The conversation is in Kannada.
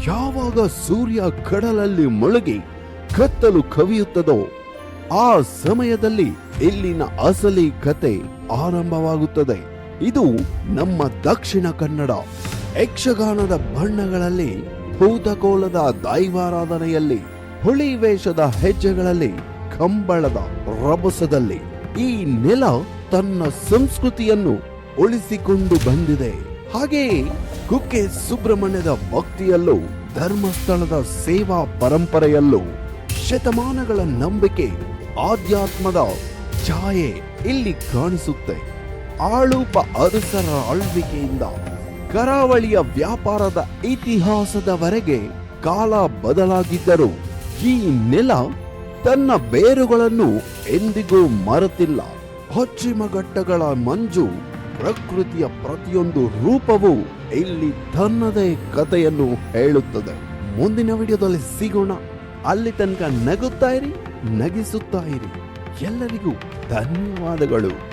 ಯಾವಾಗ ಸೂರ್ಯ ಕಡಲಲ್ಲಿ ಮುಳುಗಿ ಕತ್ತಲು ಕವಿಯುತ್ತದೋ ಆ ಸಮಯದಲ್ಲಿ ಇಲ್ಲಿನ ಅಸಲಿ ಕತೆ ಆರಂಭವಾಗುತ್ತದೆ. ಇದು ನಮ್ಮ ದಕ್ಷಿಣ ಕನ್ನಡ. ಯಕ್ಷಗಾನದ ಬಣ್ಣಗಳಲ್ಲಿ, ಭೂತಕೋಲದ ದೈವಾರಾಧನೆಯಲ್ಲಿ, ಹುಳಿ ವೇಷದ ಹೆಜ್ಜೆಗಳಲ್ಲಿ, ಕಂಬಳದ ರಭಸದಲ್ಲಿ ಈ ನೆಲ ತನ್ನ ಸಂಸ್ಕೃತಿಯನ್ನು ಉಳಿಸಿಕೊಂಡು ಬಂದಿದೆ. ಹಾಗೆಯೇ ಕುಕ್ಕೆ ಸುಬ್ರಹ್ಮಣ್ಯದ ಭಕ್ತಿಯಲ್ಲೂ, ಧರ್ಮಸ್ಥಳದ ಸೇವಾ ಪರಂಪರೆಯಲ್ಲೂ ಶತಮಾನಗಳ ನಂಬಿಕೆ, ಆಧ್ಯಾತ್ಮದ ಛಾಯೆ ಇಲ್ಲಿ ಕಾಣಿಸುತ್ತೆ. ಆಳುಪ ಅರಸರ ಆಳ್ವಿಕೆಯಿಂದ ಕರಾವಳಿಯ ವ್ಯಾಪಾರದ ಇತಿಹಾಸದವರೆಗೆ ಕಾಲ ಬದಲಾಗಿದ್ದರೂ ಈ ನೆಲ ತನ್ನ ಬೇರುಗಳನ್ನು ಎಂದಿಗೂ ಮರೆತಿಲ್ಲ. ಪಶ್ಚಿಮ ಘಟ್ಟಗಳ ಮಂಜು, ಪ್ರಕೃತಿಯ ಪ್ರತಿಯೊಂದು ರೂಪವೂ ಇಲ್ಲಿ ತನ್ನದೇ ಕಥೆಯನ್ನು ಹೇಳುತ್ತದೆ. ಮುಂದಿನ ವಿಡಿಯೋದಲ್ಲಿ ಸಿಗೋಣ. ಅಲ್ಲಿ ತನಕ ನಗುತ್ತಾ ಇರಿ, ನಗಿಸುತ್ತಾ ಇರಿ. ಎಲ್ಲರಿಗೂ ಧನ್ಯವಾದಗಳು.